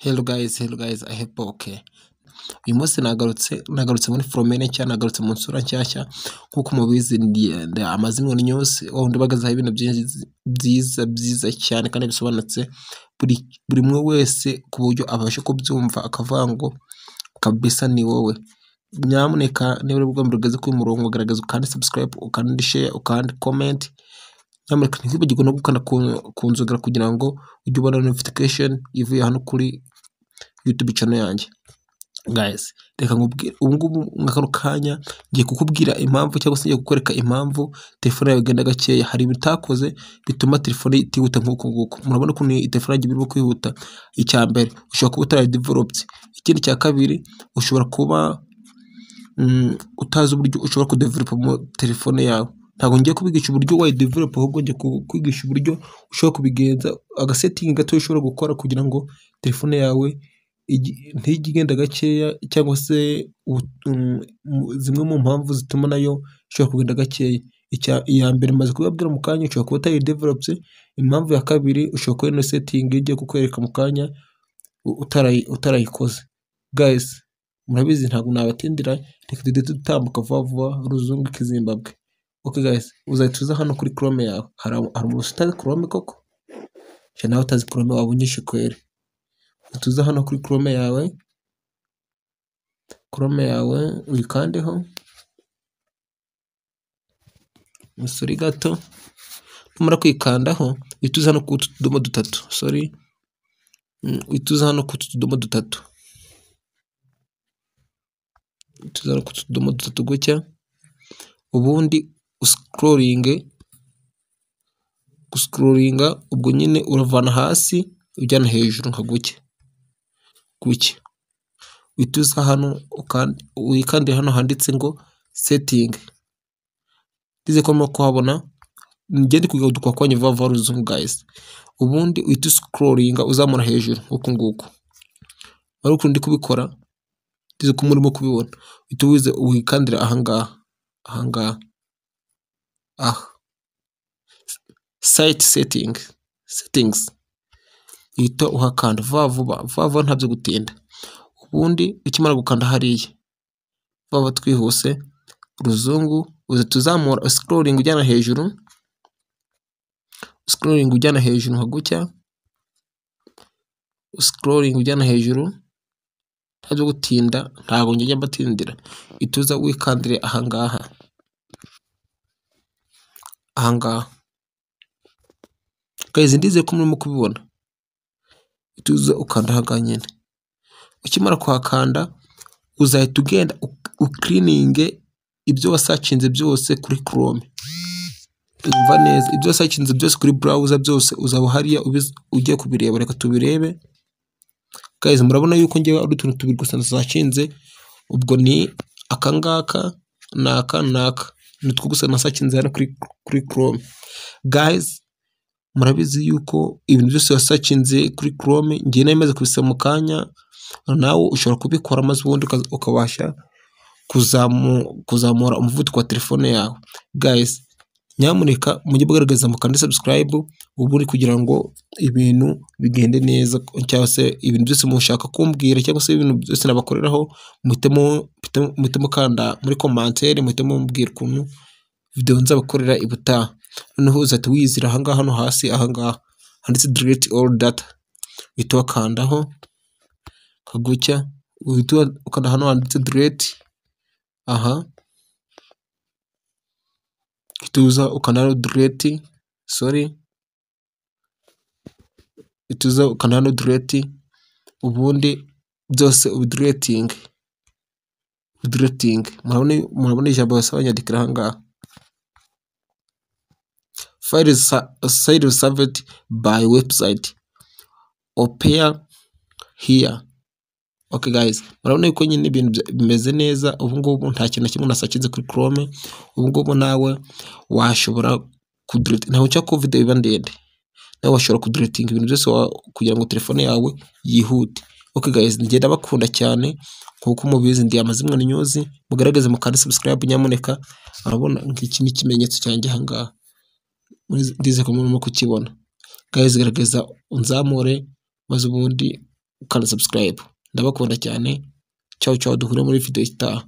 Hello guys, I hope okay. Uyu munsi nagarutse muri Fromene cyane, nagarutse mu nsura nshyashya nkuko mubizi ndi amazimwe news wundi bagazaho ibintu byiza cyane kandi bisobanutse buri mwe wese ku buryo abasha kubyumva akavuga ngo kabisa ni wowe. Nyamuneka niba ubwo mbugeze ku murongo garagaza ukandi subscribe, ukandi share, ukandi comment. Nyamuneka ntibagirwe no gukanda kunzogera kugira ngo ujye ubona notification ivuye hano kuri YouTube channel yanjye. Guys, reka nkubwire ubungubu mwakano kanya ngiye kukubwira impamvu cyangwa se ngiye kukwereka impamvu telefone yawe igenda gakeya. Hari ibitakoze bituma telefone itihuta nk'uko murabona ko ni telefone yagiye birimo kwihuta. Icya mbere ushobora kuba utari developed, ikindi cya kabiri ushobora kuba utazi uburyo ushobora kudevelopa mu telefone yawe. Ntabwo ngiye kubigisha uburyo wayi develop, ahubwo ngiye kwigisha uburyo ushobora kubigenza, agasetting gato ushobora gukora kugira ngo telefone yawe ntijye igenda gakeya, cyangwa se zimwe mu mpamvu zituma nayo ishobora kugenda gakeya. Iya mbere maze kubabwira mu kanya, ushobora kuba utari developed. Impamvu ya kabiri ushobora kuba ino setting igiye kukwereka mu kanya utarayikoze. Guys, murabizi ntabwo nabatindira, reka dutambuka vuba ruzungu kizimbabwe. Okay guys, uzahita uza hano kuri Chrome yawe. Hari umuntu utazi Chrome koko? Cyane nawe utazi Chrome wabunyishe kwere. Tuza hano kuri Chrome yawe uyikandeho musuri gato. Numara kwikandaho ituza hano ku tudomo dutatu, ituza hano ku tudomo dutatu, ituza hano ku tudomo dutatu gutya. Ubundi uscrollinga ubwo nyine uravana hasi ujyana hejuru nka gutya. Wituza hano wikandira hano handitse ngo setting. Dize ko kuhabona ngende kugaduka kwanye vuba ruzungu guys. Ubundi uhita scrollinga uzamura hejuru uko nguko. Ari uko ndi kubikora dize ko murimo kubibona. Uhita wikandira ahangaha site settings uhita uhakanda vuba ntabyo gutinda. Ubundi ukimara gukanda hariya vuba twihuse ruzungu uze tuzamura scrolling ujyana hejuru nka gutya, scrolling ujyana hejuru ntabyo gutinda, ntabwo njye mbatindira. Ituza wikandire ahangaha guys, ndize ko murimo kubibona. Ituza ukanda ahangaha nyine. Ukimara kuhakanda uzahita ugenda ucleaning ibyo wasacinze byose kuri Chrome. Umva neza, ibyo wasacinze byose kuri browser byose uzaba hariya ugiye kubireba. Reka tubirebe guys. Murabona yuko ngiye ari utuntu tubiri gusa nasacinze. Ubwo ni akangaka naka nitwo gusa nasacinze hano kuri Chrome. Guys, murabizi yuko ibintu byose wasacinze kuri Chrome ngiye namaze kubisaba mu kanya, nawe ushobora kubikora maze ubundi ukabasha kuzamura umuvuduko wa telefone yawe. Guys, nyamuneka mujye mugaragaza mu kandi subscribe ubundi kugira ngo ibintu bigende neza, cyangwa se ibintu byose mushaka kumbwira cyangwa se ibintu byose nabakoreraho muhite mukanda muri commentaire, muhite mumbwira ukuntu video nzabakorera ibutaha. Noneho uzahita wizira ahangaha hano hasi handitse delete all data. Uhita wakandaho kagutya, uhita ukanda hano handitse delete. Ituza ukanda delete, ituza ukanda delete. Ubundi byose ubideleting. Murabona ijambo basabanyandikira ahangaha files saved by website or pair here. Okay guys, murabona yuko nyine ibintu bimeze neza. Ubu ngubu nta kintu kimwe nasacinze kuri Chrome. Ubu ngubu nawe washobora kudelete, ntaho cyo ko video iba ndende, nawe washobora kudeleting ibintu byose kugira ngo telefone yawe yihute. Okay guys, ngenda bakunda cyane kuko mubizi ndi amazimwe news. Mugaragaze mu kandi subscribe nyamuneka. Arabona nk'iki ni kimenyetso cyanjye ahangaha, ndize ko murimo kukibona. Guys, garagaza unzamure maze ubundi ukana subscribe. Ndabakunda cyane, ciao ciao, duhure muri video itaha.